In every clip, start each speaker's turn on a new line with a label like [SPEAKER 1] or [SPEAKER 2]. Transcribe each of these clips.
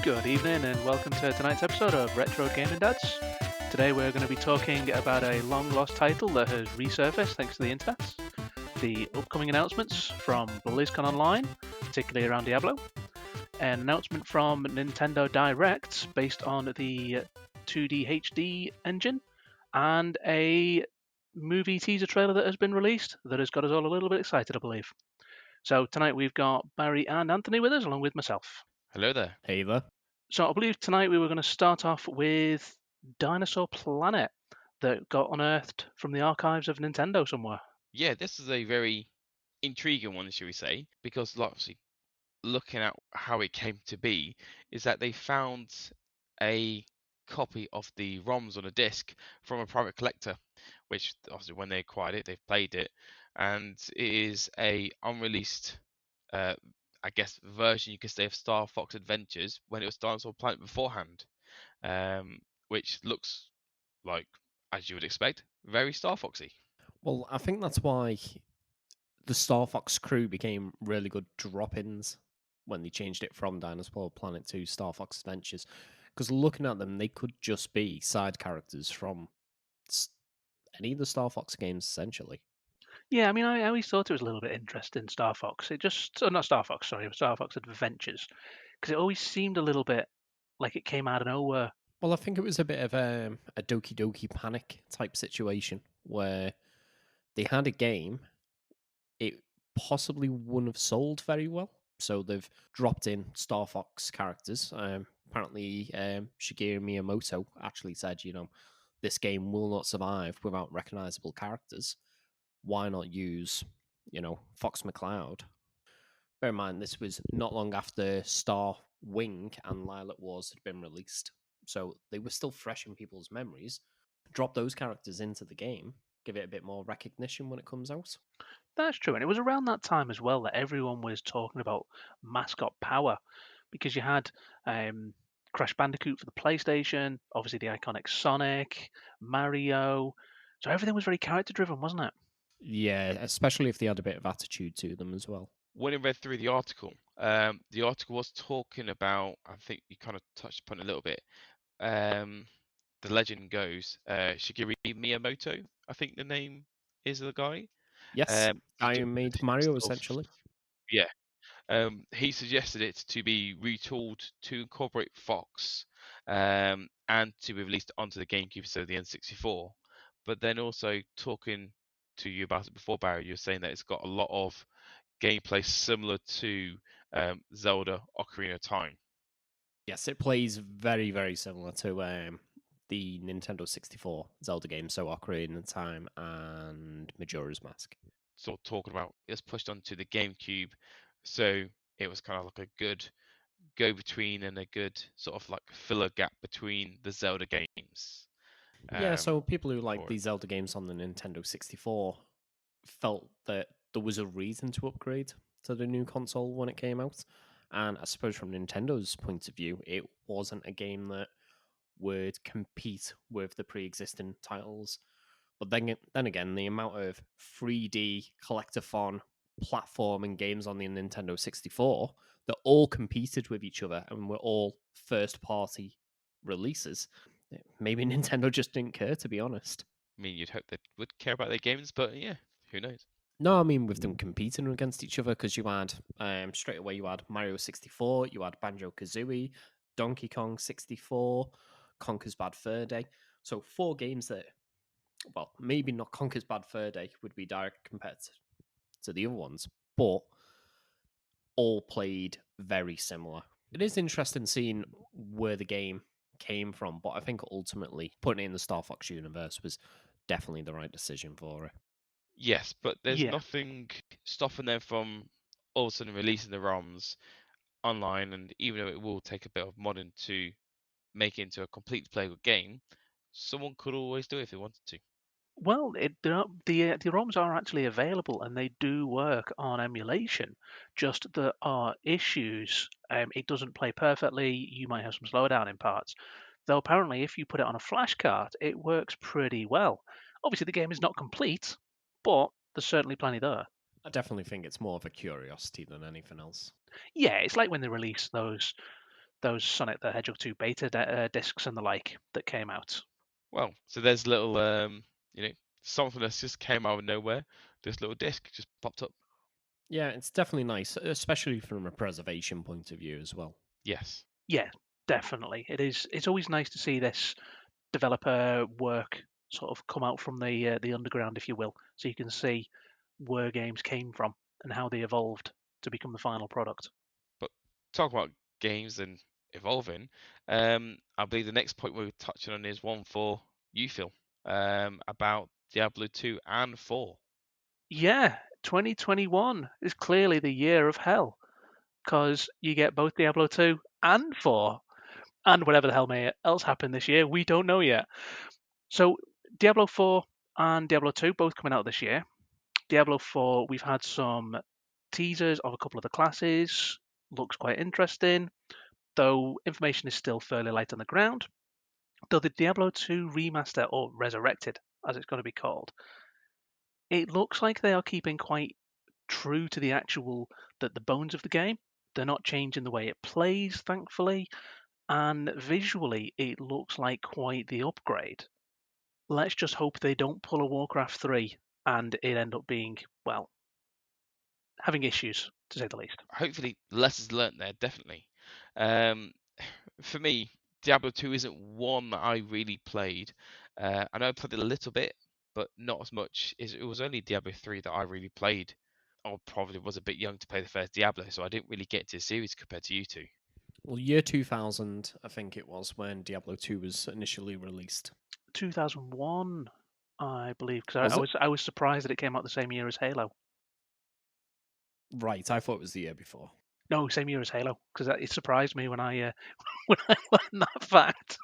[SPEAKER 1] Good evening and welcome to tonight's episode of Retro Gaming Dads. Today we're going to be talking about a long lost title that has resurfaced thanks to the internet, the upcoming announcements from BlizzCon Online, particularly around Diablo, an announcement from Nintendo Direct based on the 2D HD engine, and a movie teaser trailer that has been released that has got us all a little bit excited, I believe. So tonight we've got Barry and Anthony with us, along with myself.
[SPEAKER 2] Hello there.
[SPEAKER 3] Hey there.
[SPEAKER 1] So I believe tonight we were going to start off with Dinosaur Planet that got unearthed from the archives of Nintendo somewhere.
[SPEAKER 2] Yeah, this is a very intriguing one, shall we say, because obviously looking at how it came to be is that they found a copy of the ROMs on a disc from a private collector, which obviously when they acquired it, they've played it, and it is a unreleased, uh, I guess, version you could say of Star Fox Adventures when it was Dinosaur Planet beforehand, which looks like, as you would expect, very Star Foxy.
[SPEAKER 3] Well, I think that's why the Star Fox crew became really good drop-ins when they changed it from Dinosaur Planet to Star Fox Adventures. Because looking at them, they could just be side characters from any of the Star Fox games, essentially.
[SPEAKER 1] Yeah, I mean, I always thought it was a little bit interesting, Star Fox. It just, oh, not Star Fox, sorry, Star Fox Adventures, because it always seemed a little bit like it came out of nowhere.
[SPEAKER 3] Well, I think it was a bit of a Doki Doki Panic type situation where they had a game, it possibly wouldn't have sold very well. So they've dropped in Star Fox characters. Apparently, Shigeru Miyamoto actually said, this game will not survive without recognizable characters. Why not use, Fox McCloud? Bear in mind, this was not long after Star Wing and Lilac Wars had been released. So they were still fresh in people's memories. Drop those characters into the game, give it a bit more recognition when it comes out.
[SPEAKER 1] That's true, and it was around that time as well that everyone was talking about mascot power, because you had Crash Bandicoot for the PlayStation, obviously the iconic Sonic, Mario, so everything was very character driven, wasn't it?
[SPEAKER 3] Yeah, especially if they had a bit of attitude to them as well.
[SPEAKER 2] When I read through the article was talking about, I think you kind of touched upon it a little bit. The legend goes, Shigeru Miyamoto, I think the name is the guy.
[SPEAKER 3] Yes, I made
[SPEAKER 2] Suggested
[SPEAKER 3] Mario
[SPEAKER 2] of,
[SPEAKER 3] essentially.
[SPEAKER 2] yeah, he suggested it to be retooled to incorporate Fox, and to be released onto the GameCube, so the N64. But then also talking to you about it before, Barry, you were saying that it's got a lot of gameplay similar to Zelda Ocarina of Time.
[SPEAKER 3] Yes, it plays very, very similar to the Nintendo 64 Zelda game, so Ocarina of Time and Majora's Mask.
[SPEAKER 2] Sort of talking about it was pushed onto the GameCube, so it was kind of like a good go between and a good sort of like filler gap between the Zelda games.
[SPEAKER 3] Yeah, so people who like
[SPEAKER 2] For
[SPEAKER 3] the
[SPEAKER 2] it.
[SPEAKER 3] Zelda games on the Nintendo 64 felt that there was a reason to upgrade to the new console when it came out. And I suppose from Nintendo's point of view, it wasn't a game that would compete with the pre-existing titles. But then again, the amount of 3D collectathon platforming games on the Nintendo 64 that all competed with each other and were all first-party releases. Maybe Nintendo just didn't care, to be honest.
[SPEAKER 2] I mean, you'd hope they would care about their games, but yeah, who knows?
[SPEAKER 3] No, I mean with them competing against each other because you had straight away you had Mario 64, you had Banjo Kazooie, Donkey Kong 64, Conker's Bad Fur Day. So four games that, well, maybe not Conker's Bad Fur Day would be direct compared to the other ones, but all played very similar. It is interesting seeing where the game came from, but I think ultimately putting it in the Star Fox universe was definitely the right decision for it.
[SPEAKER 2] Yes, but there's
[SPEAKER 1] Yeah.
[SPEAKER 2] nothing stopping them from all of a sudden releasing the ROMs online, and even though it will take a bit of modding to make it into a complete playable game, someone could always do it if they wanted to.
[SPEAKER 1] Well, the ROMs are actually available and they do work on emulation. Just there are issues. It doesn't play perfectly. You might have some slowdown in parts. Though apparently, if you put it on a flash card, it works pretty well. Obviously, the game is not complete, but there's certainly plenty there.
[SPEAKER 3] I definitely think it's more of a curiosity than anything else.
[SPEAKER 1] Yeah, it's like when they release those Sonic the Hedgehog 2 beta discs and the like that came out.
[SPEAKER 2] Well, so there's little, something that's just came out of nowhere. This little disc just popped up.
[SPEAKER 3] Yeah, it's definitely nice, especially from a preservation point of view as well.
[SPEAKER 2] Yes.
[SPEAKER 1] Yeah, definitely. It is. It's always nice to see this developer work sort of come out from the underground, if you will, so you can see where games came from and how they evolved to become the final product.
[SPEAKER 2] But talk about games and evolving. I believe the next point we're touching on is one for you, Phil, about Diablo 2 and 4.
[SPEAKER 1] Yeah, 2021 is clearly the year of hell because you get both Diablo 2 and 4 and whatever the hell may else happen this year. We don't know yet. So Diablo 4 and Diablo 2 both coming out this year. Diablo 4, we've had some teasers of a couple of the classes. Looks quite interesting, though information is still fairly light on the ground. Though the Diablo 2 remaster, or resurrected as it's going to be called, it looks like they are keeping quite true to the the bones of the game. They're not changing the way it plays, thankfully, and visually it looks like quite the upgrade. Let's just hope they don't pull a Warcraft 3 and it end up being, well, having issues, to say the least.
[SPEAKER 2] Hopefully, lessons learnt there, definitely. For me, Diablo 2 isn't one that I really played. I know I played it a little bit, but not as much. It was only Diablo 3 that I really played. I probably was a bit young to play the first Diablo, so I didn't really get into the series compared to you two.
[SPEAKER 3] Well, year 2000, I think it was, when Diablo 2 was initially released.
[SPEAKER 1] 2001, I believe, because
[SPEAKER 3] Was
[SPEAKER 1] I was surprised that it came out the same year as Halo.
[SPEAKER 3] Right, I thought it was the year before.
[SPEAKER 1] No, same year as Halo, because it surprised me when I when I learned that fact.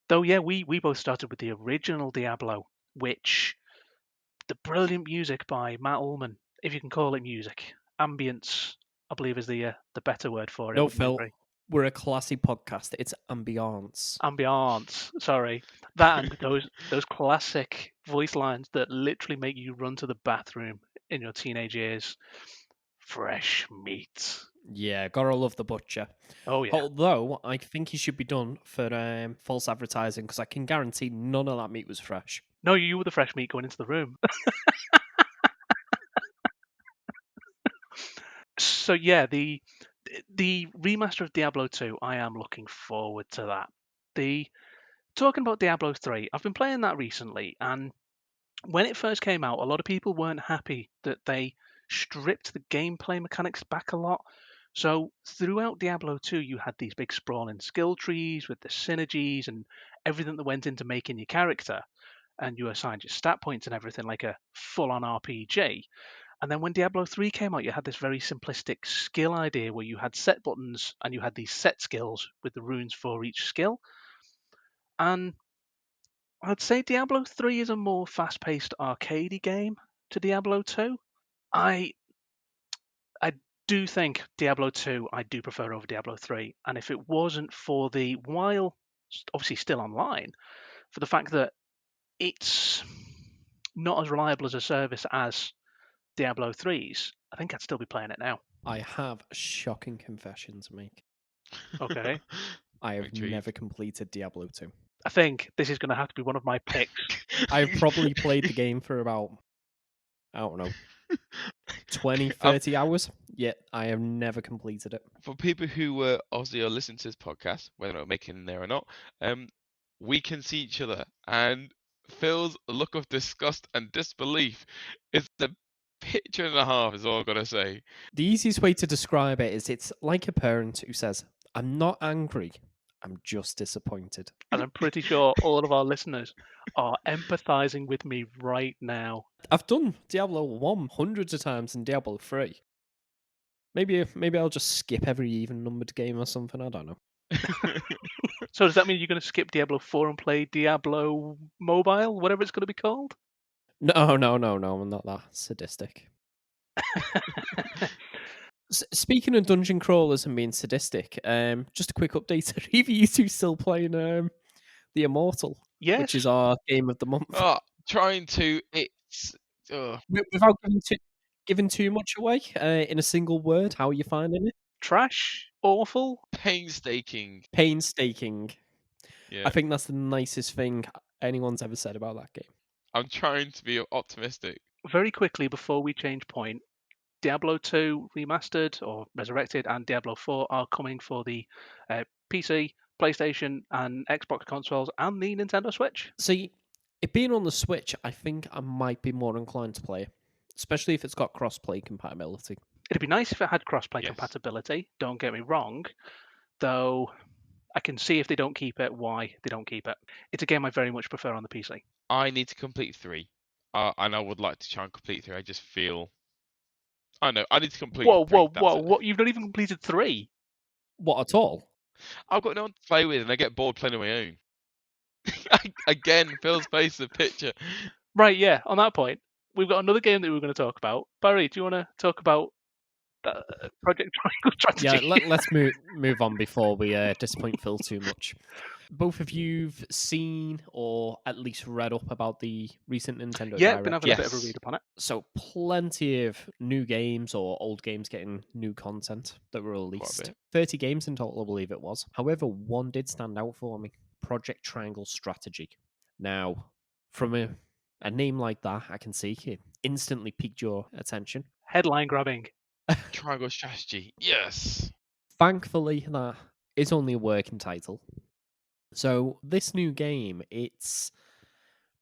[SPEAKER 1] Though, yeah, we both started with the original Diablo, which the brilliant music by Matt Ullman, if you can call it music, ambience, I believe is the better word for it.
[SPEAKER 3] No,
[SPEAKER 1] Wouldn't you
[SPEAKER 3] Phil,
[SPEAKER 1] agree?
[SPEAKER 3] we're a classy podcast. It's ambiance.
[SPEAKER 1] Ambiance, sorry, that and those classic voice lines that literally make you run to the bathroom in your teenage years. Fresh meat.
[SPEAKER 3] Yeah, gotta love the butcher.
[SPEAKER 1] Oh yeah.
[SPEAKER 3] Although I think he should be done for false advertising, because I can guarantee none of that meat was fresh.
[SPEAKER 1] No, you were the fresh meat going into the room. So yeah, the remaster of Diablo 2, I am looking forward to that. The talking about Diablo 3, I've been playing that recently, and when it first came out, a lot of people weren't happy that they stripped the gameplay mechanics back a lot. So throughout Diablo 2, you had these big sprawling skill trees with the synergies and everything that went into making your character, and you assigned your stat points and everything like a full-on RPG. And then when Diablo 3 came out, you had this very simplistic skill idea where you had set buttons and you had these set skills with the runes for each skill. And I'd say Diablo 3 is a more fast-paced arcadey game to Diablo 2. I do think Diablo 2 I do prefer over Diablo 3. And if it wasn't for the, while obviously still online, for the fact that it's not as reliable as a service as Diablo 3's, I think I'd still be playing it now.
[SPEAKER 3] I have a shocking confession to make.
[SPEAKER 1] Okay.
[SPEAKER 3] I have
[SPEAKER 2] Intrigued.
[SPEAKER 3] never completed Diablo 2.
[SPEAKER 1] I think this is going to have to be one of my picks.
[SPEAKER 3] I've probably played the game for about, I don't know, 20, 30 hours, yet I have never completed it.
[SPEAKER 2] For people who obviously are listening to this podcast, whether or making it there or not, we can see each other, and Phil's look of disgust and disbelief is a picture and a half, is all I've got to say.
[SPEAKER 3] The easiest way to describe it is it's like a parent who says, I'm not angry, I'm just disappointed.
[SPEAKER 1] And I'm pretty sure all of our listeners are empathizing with me right now.
[SPEAKER 3] I've done Diablo 1 hundreds of times and Diablo 3. Maybe I'll just skip every even numbered game or something, I don't know.
[SPEAKER 1] So does that mean you're going to skip Diablo 4 and play Diablo Mobile, whatever it's going to be called?
[SPEAKER 3] No, I'm not that sadistic. Speaking of dungeon crawlers and being sadistic, just a quick update. Are either you two still playing The Immortal?
[SPEAKER 1] Yes.
[SPEAKER 3] Which is our game of the month.
[SPEAKER 2] Oh, trying to, it's...
[SPEAKER 3] Without giving too much away, in a single word, how are you finding it?
[SPEAKER 1] Trash? Awful?
[SPEAKER 2] Painstaking.
[SPEAKER 3] Painstaking.
[SPEAKER 2] Yeah.
[SPEAKER 3] I think that's the nicest thing anyone's ever said about that game.
[SPEAKER 2] I'm trying to be optimistic.
[SPEAKER 1] Very quickly, before we change point, Diablo 2 Remastered or Resurrected and Diablo 4 are coming for the PC, PlayStation, and Xbox consoles and the Nintendo Switch.
[SPEAKER 3] See, it being on the Switch, I think I might be more inclined to play it, especially if it's got cross-play compatibility.
[SPEAKER 1] It'd be nice if it had cross-play
[SPEAKER 2] Yes.
[SPEAKER 1] compatibility, don't get me wrong, though I can see if they don't keep it, why they don't keep it. It's a game I very much prefer on the PC.
[SPEAKER 2] I need to complete 3. And I would like to try and complete 3. I just feel... I know, I need to complete
[SPEAKER 1] Whoa,
[SPEAKER 2] 3.
[SPEAKER 1] whoa,
[SPEAKER 2] That's
[SPEAKER 1] whoa,
[SPEAKER 2] it.
[SPEAKER 1] what? You've not even completed 3?
[SPEAKER 3] What at all?
[SPEAKER 2] I've got no one to play with and I get bored playing on my own. Again, Phil's face the picture.
[SPEAKER 1] Right, yeah, on that point, we've got another game that we were going to talk about. Barry, do you want to talk about Project Triangle Strategy?
[SPEAKER 3] Yeah, let's move on before we disappoint Phil too much. Both of you've seen or at least read up about the recent Nintendo
[SPEAKER 1] Yeah,
[SPEAKER 3] Direct.
[SPEAKER 1] been having a bit of a
[SPEAKER 2] Yes.
[SPEAKER 1] read upon it.
[SPEAKER 3] So plenty of new games or old games getting new content that were released.
[SPEAKER 2] bit.
[SPEAKER 3] 30 games in total, I believe it was. However, one did stand out for me. Project Triangle Strategy. Now, from a name like that, I can see it instantly piqued your attention.
[SPEAKER 1] Headline grabbing.
[SPEAKER 2] Triangle strategy. Yes.
[SPEAKER 3] Thankfully, that is only a working title. So this new game, it's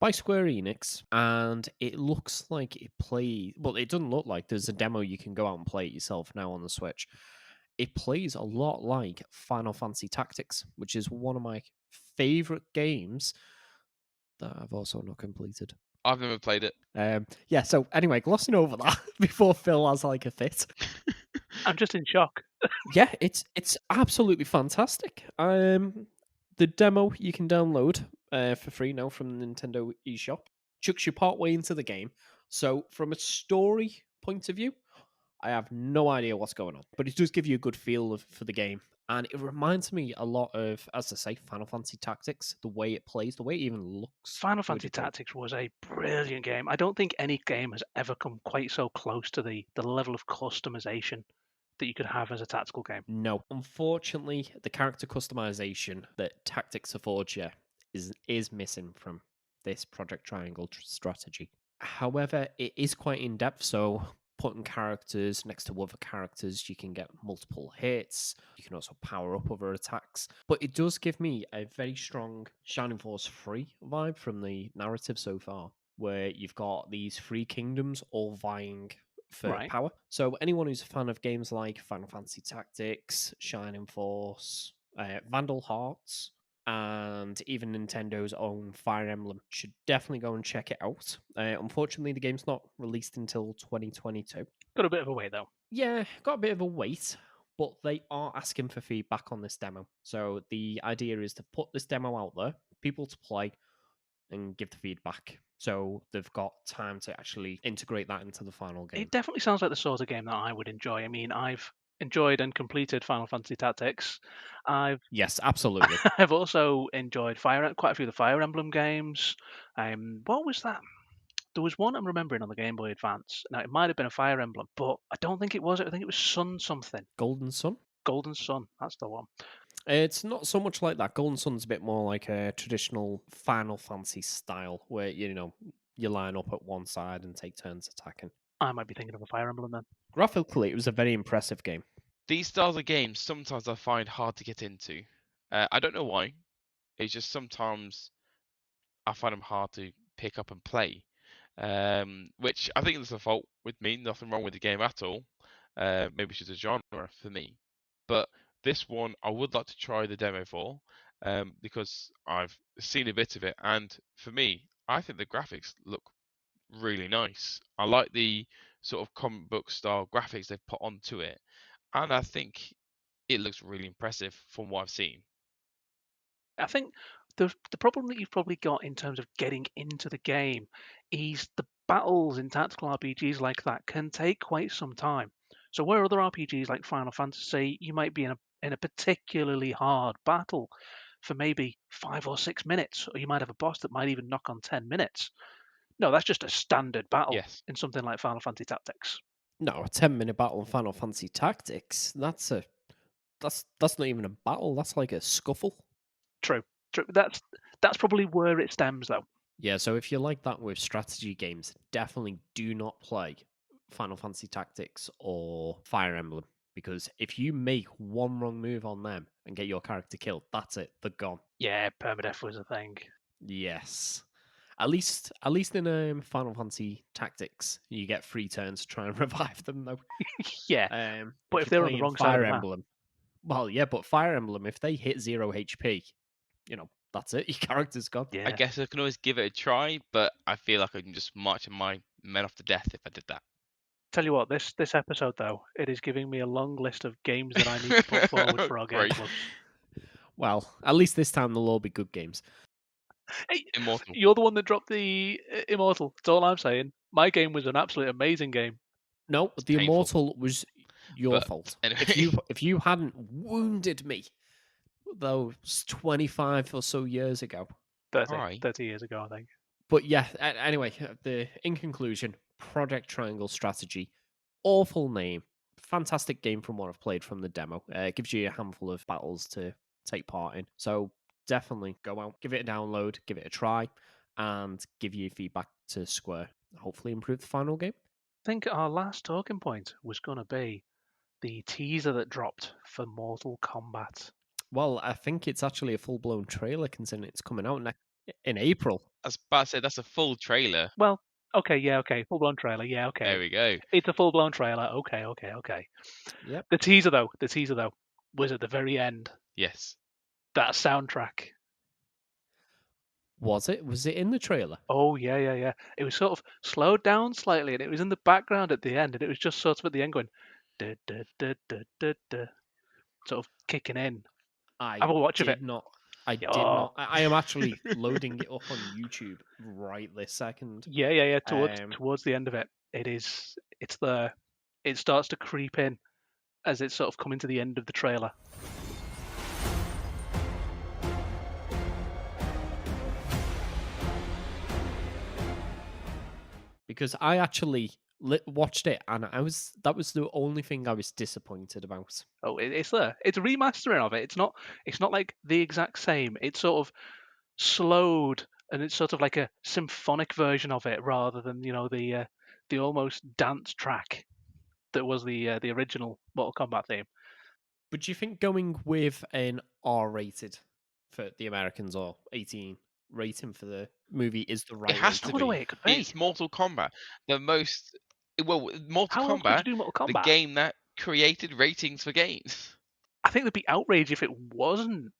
[SPEAKER 3] by Square Enix, and it looks like it plays. Well, it doesn't look like there's a demo you can go out and play it yourself now on the Switch. It plays a lot like Final Fantasy Tactics, which is one of my favorite games that I've also not completed.
[SPEAKER 2] I've never played it.
[SPEAKER 3] Yeah, so anyway, glossing over that before Phil has like a fit.
[SPEAKER 1] I'm just in shock.
[SPEAKER 3] Yeah, it's absolutely fantastic. The demo you can download for free now from the Nintendo eShop. Chucks you part way into the game. So from a story point of view, I have no idea what's going on, but it does give you a good feel for the game. And it reminds me a lot of, as I say, Final Fantasy Tactics, the way it plays, the way it even looks.
[SPEAKER 1] Final Fantasy Tactics was a brilliant game. I don't think any game has ever come quite so close to the level of customization that you could have as a tactical game.
[SPEAKER 3] No, unfortunately, the character customization that Tactics affords you is missing from this Project Triangle strategy. However, it is quite in depth, so putting characters next to other characters, you can get multiple hits. You can also power up other attacks. But it does give me a very strong Shining Force 3 vibe from the narrative so far, where you've got these three kingdoms all vying for
[SPEAKER 1] Right.
[SPEAKER 3] power. So anyone who's a fan of games like Final Fantasy Tactics, Shining Force, Vandal Hearts, and even Nintendo's own Fire Emblem should definitely go and check it out. Unfortunately, the game's not released until 2022.
[SPEAKER 1] Got a bit of a wait though.
[SPEAKER 3] Yeah, got a bit of a wait, but they are asking for feedback on this demo. So the idea is to put this demo out there, people to play, and give the feedback. So they've got time to actually integrate that into the final game.
[SPEAKER 1] It definitely sounds like the sort of game that I would enjoy. I mean, I've enjoyed and completed Final Fantasy Tactics.
[SPEAKER 3] Yes, absolutely.
[SPEAKER 1] I've also enjoyed quite a few of the Fire Emblem games. What was that? There was one I'm remembering on the Game Boy Advance. Now it might have been a Fire Emblem, but I don't think it was. I think it was Sun something.
[SPEAKER 3] Golden Sun?
[SPEAKER 1] Golden Sun. That's the one.
[SPEAKER 3] It's not so much like that. Golden Sun's a bit more like a traditional Final Fantasy style, where you line up at one side and take turns attacking.
[SPEAKER 1] I might be thinking of a Fire Emblem then.
[SPEAKER 3] Graphically, it was a very impressive game.
[SPEAKER 2] These styles of games sometimes I find hard to get into. I don't know why. It's just sometimes I find them hard to pick up and play. Which I think is a fault with me. Nothing wrong with the game at all. Maybe it's just a genre for me. But this one I would like to try the demo for, because I've seen a bit of it, and for me, I think the graphics look really nice. I like the sort of comic book style graphics they've put onto it, and I think it looks really impressive from what I've seen.
[SPEAKER 1] I think the problem that you've probably got in terms of getting into the game is the battles in tactical RPGs like that can take quite some time. So where other RPGs like Final Fantasy, you might be in a particularly hard battle for maybe 5 or 6 minutes, or you might have a boss that might even knock on 10 minutes. No, that's just a standard battle
[SPEAKER 2] Yes.
[SPEAKER 1] in something like Final Fantasy Tactics.
[SPEAKER 3] No, a 10-minute battle in Final Fantasy Tactics. That's not even a battle. That's like a scuffle.
[SPEAKER 1] True. That's probably where it stems, though.
[SPEAKER 3] Yeah, so if you like that with strategy games, definitely do not play Final Fantasy Tactics or Fire Emblem, because if you make one wrong move on them and get your character killed, that's it. They're gone.
[SPEAKER 1] Yeah, permadeath was a thing.
[SPEAKER 3] Yes. At least in Final Fantasy Tactics, you get 3 turns to try and revive them, though.
[SPEAKER 1] Yeah, but
[SPEAKER 3] If
[SPEAKER 1] if
[SPEAKER 3] you're
[SPEAKER 1] they're on the
[SPEAKER 3] playing
[SPEAKER 1] wrong side of
[SPEAKER 3] Fire
[SPEAKER 1] the map,
[SPEAKER 3] Emblem, well, yeah, but Fire Emblem, if they hit 0 HP, that's it. Your character's gone.
[SPEAKER 2] I
[SPEAKER 1] yeah.
[SPEAKER 2] guess I can always give it a try, but I feel like I can just march my men off to death if I did that.
[SPEAKER 1] Tell you what, this episode though, it is giving me a long list of games that I need to put forward for our game
[SPEAKER 2] Great.
[SPEAKER 1] clubs.
[SPEAKER 3] Well, at least this time they'll all be good games.
[SPEAKER 1] Hey,
[SPEAKER 2] Immortal.
[SPEAKER 1] you're the one that dropped the Immortal. That's all I'm saying. My game was an absolute amazing game.
[SPEAKER 3] No, the
[SPEAKER 2] painful.
[SPEAKER 3] Immortal was your
[SPEAKER 2] But
[SPEAKER 3] fault.
[SPEAKER 2] anyway.
[SPEAKER 3] If you hadn't wounded me those 25 or so years ago.
[SPEAKER 1] 30 years ago, I think.
[SPEAKER 3] But yeah, anyway, in conclusion, Project Triangle Strategy, awful name, fantastic game from what I've played from the demo. It gives you a handful of battles to take part in. So definitely go out, give it a download, give it a try, and give your feedback to Square. Hopefully improve the final game.
[SPEAKER 1] I think our last talking point was going to be the teaser that dropped for Mortal Kombat.
[SPEAKER 3] Well, I think it's actually a full-blown trailer considering it's coming out in April.
[SPEAKER 2] I was about to say that's a full trailer.
[SPEAKER 1] Well, okay, full-blown trailer, yeah, okay.
[SPEAKER 2] There we go.
[SPEAKER 1] It's a full-blown trailer, okay.
[SPEAKER 3] Yep.
[SPEAKER 1] The teaser though, was at the very end.
[SPEAKER 2] Yes.
[SPEAKER 1] That soundtrack.
[SPEAKER 3] Was it? Was it in the trailer?
[SPEAKER 1] Oh yeah. It was sort of slowed down slightly, and it was in the background at the end, and it was just sort of at the end going, duh, duh, duh, duh, duh, duh, sort of kicking in. Have a watch of it.
[SPEAKER 3] I did not. I am actually loading it up on YouTube right this second.
[SPEAKER 1] Yeah. Towards the end of it, it's there. It starts to creep in as it's sort of coming to the end of the trailer.
[SPEAKER 3] Because I actually watched it, and that was the only thing I was disappointed about.
[SPEAKER 1] Oh, it's there. It's a remastering of it. It's not like the exact same. It's sort of slowed, and it's sort of like a symphonic version of it rather than the almost dance track that was the original Mortal Kombat theme.
[SPEAKER 3] But do you think going with an R-rated for the Americans or 18 rating for the movie is the right
[SPEAKER 2] It has
[SPEAKER 3] way
[SPEAKER 2] to
[SPEAKER 1] No other
[SPEAKER 2] be.
[SPEAKER 1] way it could be.
[SPEAKER 2] It's Mortal Kombat. The most Mortal
[SPEAKER 1] How else would
[SPEAKER 2] Kombat,
[SPEAKER 1] you do Mortal
[SPEAKER 2] the
[SPEAKER 1] Kombat?
[SPEAKER 2] game that created ratings for games.
[SPEAKER 1] I think there'd be outrage if it wasn't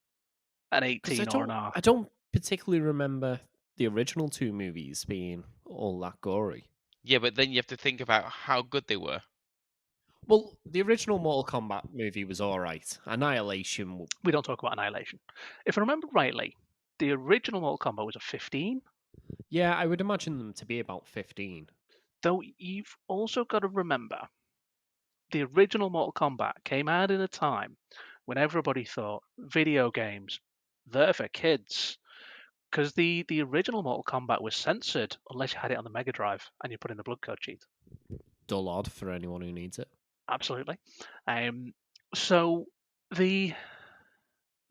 [SPEAKER 1] an 18 or an R.
[SPEAKER 3] I don't particularly remember the original 2 movies being all that gory.
[SPEAKER 2] Yeah, but then you have to think about how good they were.
[SPEAKER 3] Well, the original Mortal Kombat movie was alright. Annihilation.
[SPEAKER 1] We don't talk about Annihilation. If I remember rightly, the original Mortal Kombat was a 15.
[SPEAKER 3] Yeah, I would imagine them to be about 15.
[SPEAKER 1] Though you've also got to remember, the original Mortal Kombat came out in a time when everybody thought video games, they're for kids. Because the original Mortal Kombat was censored unless you had it on the Mega Drive and you put in the blood code cheat.
[SPEAKER 3] Dull odd for anyone who needs it.
[SPEAKER 1] Absolutely. So the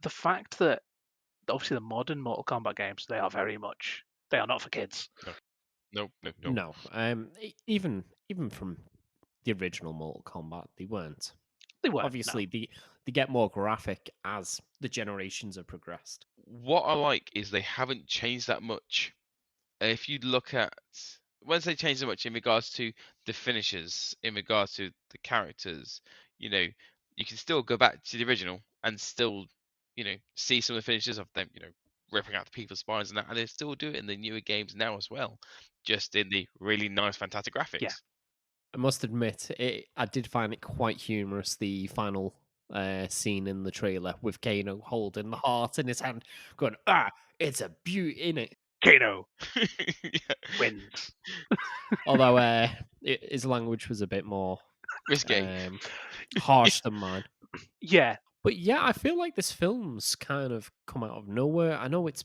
[SPEAKER 1] fact that obviously the modern Mortal Kombat games, they are not for kids.
[SPEAKER 2] No.
[SPEAKER 3] No. Even from the original Mortal Kombat, they weren't.
[SPEAKER 1] They weren't.
[SPEAKER 3] Obviously, they get more graphic as the generations have progressed.
[SPEAKER 2] What I like is they haven't changed that much. If you look at when they change so much in regards to the finishes, in regards to the characters, you can still go back to the original and still, see some of the finishes of them, ripping out the people's spines and that, and they still do it in the newer games now as well, just in the really nice, fantastic graphics.
[SPEAKER 1] Yeah.
[SPEAKER 3] I must admit, I did find it quite humorous, the final scene in the trailer with Kano holding the heart in his hand, going, it's a beauty, innit?
[SPEAKER 1] Kano
[SPEAKER 2] Yeah.
[SPEAKER 1] wins.
[SPEAKER 3] Although his language was a bit more
[SPEAKER 2] Risque.
[SPEAKER 3] harsh than mine.
[SPEAKER 1] Yeah.
[SPEAKER 3] But yeah, I feel like this film's kind of come out of nowhere. I know it's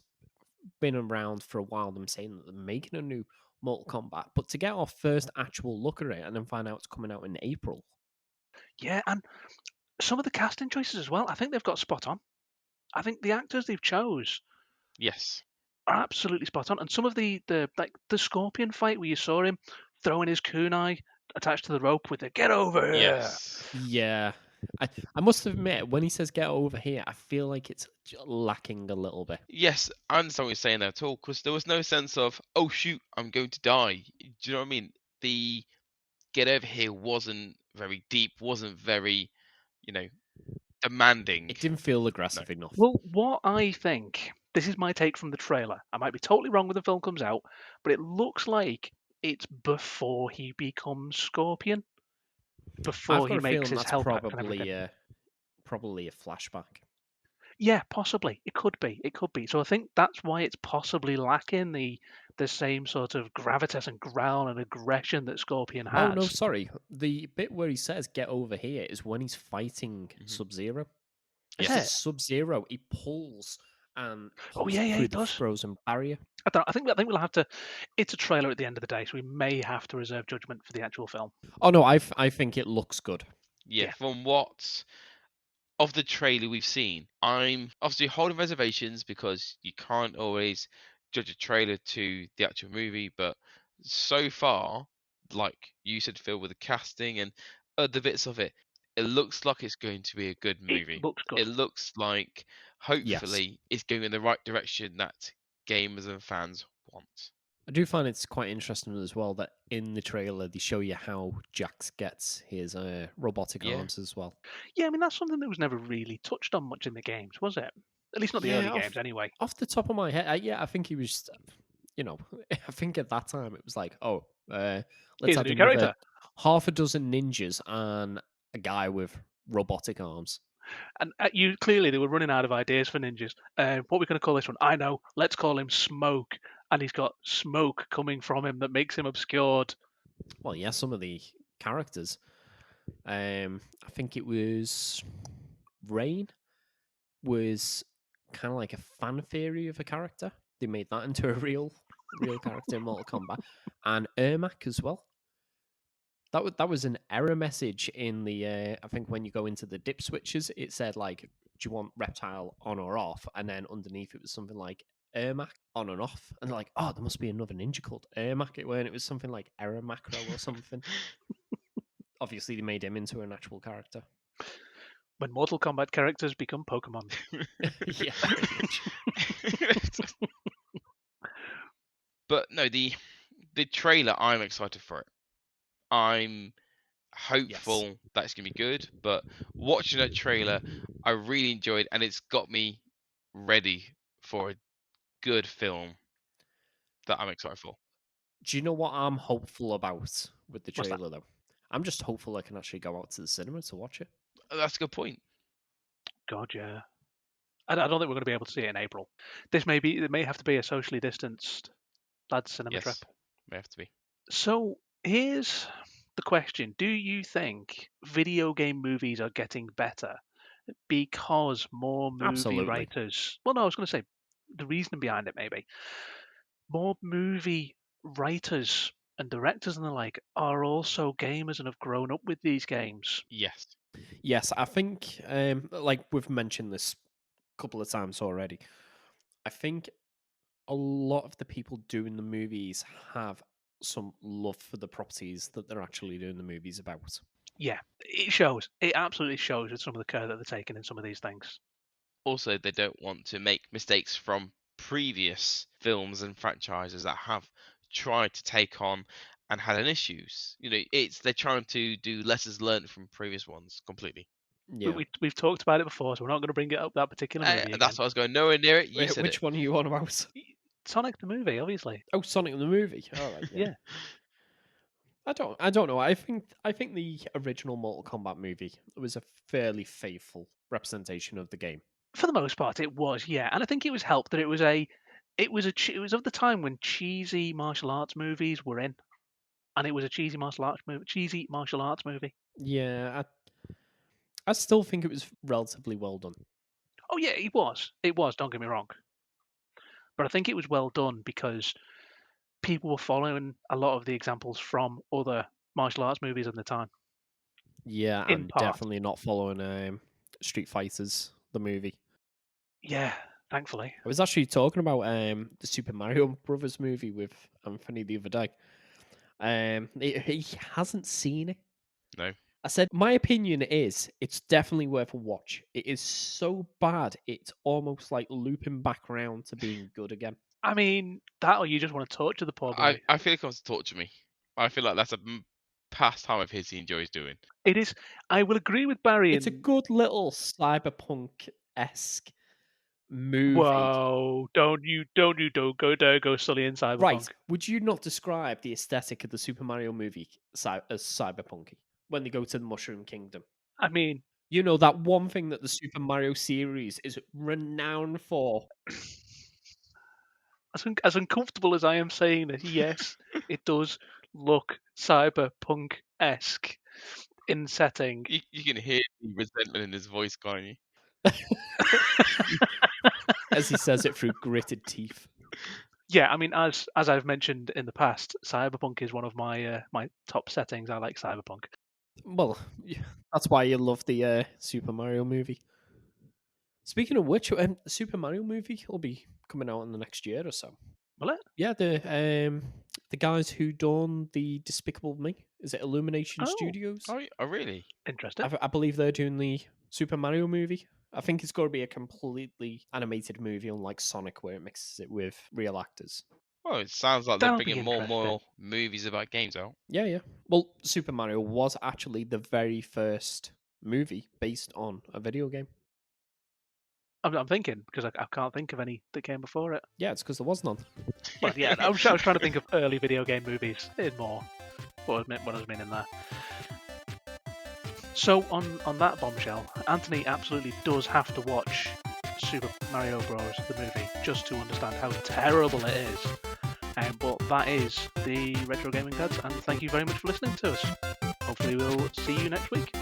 [SPEAKER 3] been around for a while. Them saying that they're making a new Mortal Kombat, but to get our first actual look at it and then find out it's coming out in April.
[SPEAKER 1] Yeah, and some of the casting choices as well, I think they've got spot on. I think the actors they've chose
[SPEAKER 2] Yes.
[SPEAKER 1] are absolutely spot on. And some of the Scorpion fight where you saw him throwing his kunai attached to the rope with the "Get over here."
[SPEAKER 2] Yes.
[SPEAKER 3] Yeah. I must admit, when he says get over here, I feel like it's lacking a little bit.
[SPEAKER 2] Yes, I understand what you're saying there at all, because there was no sense of, oh shoot, I'm going to die. Do you know what I mean? The get over here wasn't very deep, wasn't very, you know, demanding.
[SPEAKER 3] It didn't feel
[SPEAKER 2] No.
[SPEAKER 3] aggressive enough.
[SPEAKER 1] Well, what I think, this is my take from the trailer. I might be totally wrong when the film comes out, but it looks like it's before he becomes Scorpion,
[SPEAKER 3] I've
[SPEAKER 1] before
[SPEAKER 3] got
[SPEAKER 1] he
[SPEAKER 3] a
[SPEAKER 1] makes
[SPEAKER 3] feeling
[SPEAKER 1] his
[SPEAKER 3] that's
[SPEAKER 1] hell pack and everything.
[SPEAKER 3] probably a flashback.
[SPEAKER 1] Yeah, possibly. It could be. It could be. So I think that's why it's possibly lacking the same sort of gravitas and growl and aggression that Scorpion
[SPEAKER 3] Oh no,
[SPEAKER 1] has.
[SPEAKER 3] sorry. The bit where he says "get over here" is when he's fighting
[SPEAKER 2] Mhm.
[SPEAKER 3] Sub-Zero.
[SPEAKER 1] Is
[SPEAKER 3] Because
[SPEAKER 1] it?
[SPEAKER 3] Sub-Zero, he pulls and
[SPEAKER 1] Oh
[SPEAKER 3] puts
[SPEAKER 1] yeah,
[SPEAKER 3] it
[SPEAKER 1] yeah,
[SPEAKER 3] through
[SPEAKER 1] it
[SPEAKER 3] the
[SPEAKER 1] does.
[SPEAKER 3] frozen barrier.
[SPEAKER 1] I think we'll have to. It's a trailer at the end of the day, so we may have to reserve judgment for the actual film.
[SPEAKER 3] Oh no, I think it looks good.
[SPEAKER 2] Yeah,
[SPEAKER 1] Yeah.
[SPEAKER 2] from what of the trailer we've seen, I'm obviously holding reservations because you can't always judge a trailer to the actual movie, but so far, like you said, Phil, with the casting and other bits of it, it looks like it's going to be a good
[SPEAKER 1] It
[SPEAKER 2] movie.
[SPEAKER 1] looks good.
[SPEAKER 2] It looks like
[SPEAKER 3] Yes.
[SPEAKER 2] hopefully it's going in the right direction that gamers and fans want.
[SPEAKER 3] I do find it's quite interesting as well that in the trailer they show you how Jax gets his robotic
[SPEAKER 2] Yeah.
[SPEAKER 3] arms as well.
[SPEAKER 1] Yeah, I mean that's something that was never really touched on much in the games, was it? At least not the early
[SPEAKER 3] Yeah,
[SPEAKER 1] games, anyway.
[SPEAKER 3] off the top of my head, yeah, I think he was, I think at that time it was like, oh, let's
[SPEAKER 1] Here's a
[SPEAKER 3] add
[SPEAKER 1] new
[SPEAKER 3] another
[SPEAKER 1] character,
[SPEAKER 3] half a dozen ninjas and a guy with robotic arms.
[SPEAKER 1] and you clearly they were running out of ideas for ninjas. What are we going to call this one? I know. Let's call him Smoke, and he's got smoke coming from him that makes him obscured.
[SPEAKER 3] Well, yeah, some of the characters. I think it was Rain was kind of like a fan theory of a character. They made that into a real character in Mortal Kombat, and Ermac as well. That was an error message in the I think when you go into the dip switches, it said like, do you want reptile on or off? And then underneath it was something like Ermac on and off. And they're like, oh, there must be another ninja called Ermac. It was something like Error Macro or something. Obviously, they made him into an actual character.
[SPEAKER 1] When Mortal Kombat characters become Pokemon.
[SPEAKER 3] Yeah, pretty much.
[SPEAKER 2] But no, the trailer, I'm excited for it. I'm hopeful that it's gonna be good, but watching that trailer, I really enjoyed, and it's got me ready for a good film that I'm excited for.
[SPEAKER 3] Do you know what I'm hopeful about with the
[SPEAKER 1] What's that?
[SPEAKER 3] trailer, though? I'm just hopeful I can actually go out to the cinema to watch it.
[SPEAKER 2] That's a good point.
[SPEAKER 1] God, yeah. I don't think we're going to be able to see it in April. It may have to be a socially distanced lads cinema trip.
[SPEAKER 2] Yes, may have to be.
[SPEAKER 1] So here's the question: do you think video game movies are getting better because more movie
[SPEAKER 3] Absolutely.
[SPEAKER 1] writers? Well, no, I was going to say the reason behind it maybe more movie writers and directors and the like are also gamers and have grown up with these games.
[SPEAKER 2] Yes.
[SPEAKER 3] Yes, I think, like we've mentioned this a couple of times already, I think a lot of the people doing the movies have some love for the properties that they're actually doing the movies about.
[SPEAKER 1] Yeah, it shows. It absolutely shows with some of the care that they're taking in some of these things.
[SPEAKER 2] Also, they don't want to make mistakes from previous films and franchises that have tried to take on and had an issues. They're trying to do lessons learned from previous ones completely.
[SPEAKER 3] Yeah.
[SPEAKER 1] We've talked about it before, so we're not going to bring it up that particular movie again.
[SPEAKER 2] That's why I was going nowhere near it. You
[SPEAKER 3] Wait,
[SPEAKER 2] said
[SPEAKER 3] which
[SPEAKER 2] it.
[SPEAKER 3] one are you on about?
[SPEAKER 1] Sonic the movie, obviously.
[SPEAKER 3] Oh, Sonic the movie. All right, yeah.
[SPEAKER 1] Yeah.
[SPEAKER 3] I don't know. I think the original Mortal Kombat movie was a fairly faithful representation of the game.
[SPEAKER 1] For the most part, it was, yeah, and I think it was helped that it was of the time when cheesy martial arts movies were in, and it was a cheesy martial arts movie.
[SPEAKER 3] Yeah, I still think it was relatively well done.
[SPEAKER 1] Oh yeah, it was. It was. Don't get me wrong. but I think it was well done because people were following a lot of the examples from other martial arts movies at the time.
[SPEAKER 3] Yeah,
[SPEAKER 1] In
[SPEAKER 3] I'm
[SPEAKER 1] part.
[SPEAKER 3] definitely not following Street Fighters, the movie.
[SPEAKER 1] Yeah, thankfully.
[SPEAKER 3] I was actually talking about the Super Mario Brothers movie with Anthony the other day. He hasn't seen it.
[SPEAKER 2] No.
[SPEAKER 3] I said, my opinion is it's definitely worth a watch. It is so bad, it's almost like looping back around to being good again.
[SPEAKER 1] I mean, that or you just want to torture the poor boy.
[SPEAKER 2] I feel like it wants to torture me. I feel like that's a pastime of his he enjoys doing.
[SPEAKER 1] It is. I will agree with Barry.
[SPEAKER 3] It's a good little cyberpunk-esque movie.
[SPEAKER 1] Whoa! Don't go Sully in Cyberpunk.
[SPEAKER 3] Right? Would you not describe the aesthetic of the Super Mario movie as cyberpunky when they go to the Mushroom Kingdom?
[SPEAKER 1] I mean,
[SPEAKER 3] you know, that one thing that the Super Mario series is renowned for.
[SPEAKER 1] As uncomfortable as I am saying it, yes, it does look cyberpunk-esque in setting.
[SPEAKER 2] You can hear the resentment in his voice, can't you?
[SPEAKER 3] As he says it through gritted teeth.
[SPEAKER 1] Yeah, I mean, as I've mentioned in the past, cyberpunk is one of my my top settings. I like cyberpunk.
[SPEAKER 3] Well, that's why you love the Super Mario movie. Speaking of which, the Super Mario movie will be coming out in the next year or so.
[SPEAKER 1] Will it?
[SPEAKER 3] Yeah, the guys who done the Despicable Me, is it Illumination Studios?
[SPEAKER 2] Oh, really?
[SPEAKER 1] Interesting.
[SPEAKER 3] I believe they're doing the Super Mario movie. I think it's going to be a completely animated movie, unlike Sonic, where it mixes it with real actors.
[SPEAKER 2] Well, it sounds like
[SPEAKER 1] That'll
[SPEAKER 2] they're
[SPEAKER 1] be
[SPEAKER 2] bringing more and more
[SPEAKER 1] interesting.
[SPEAKER 2] movies about games out.
[SPEAKER 3] Yeah. Well, Super Mario was actually the very first movie based on a video game.
[SPEAKER 1] I'm thinking because I can't think of any that came before it.
[SPEAKER 3] Yeah, it's because there was none.
[SPEAKER 1] Well, yeah, I was trying to think of early video game movies in more. What I was meaning there. So on that bombshell, Anthony absolutely does have to watch Super Mario Bros. The movie just to understand how terrible it is. But that is the Retro Gaming Dads, and thank you very much for listening to us. Hopefully we'll see you next week.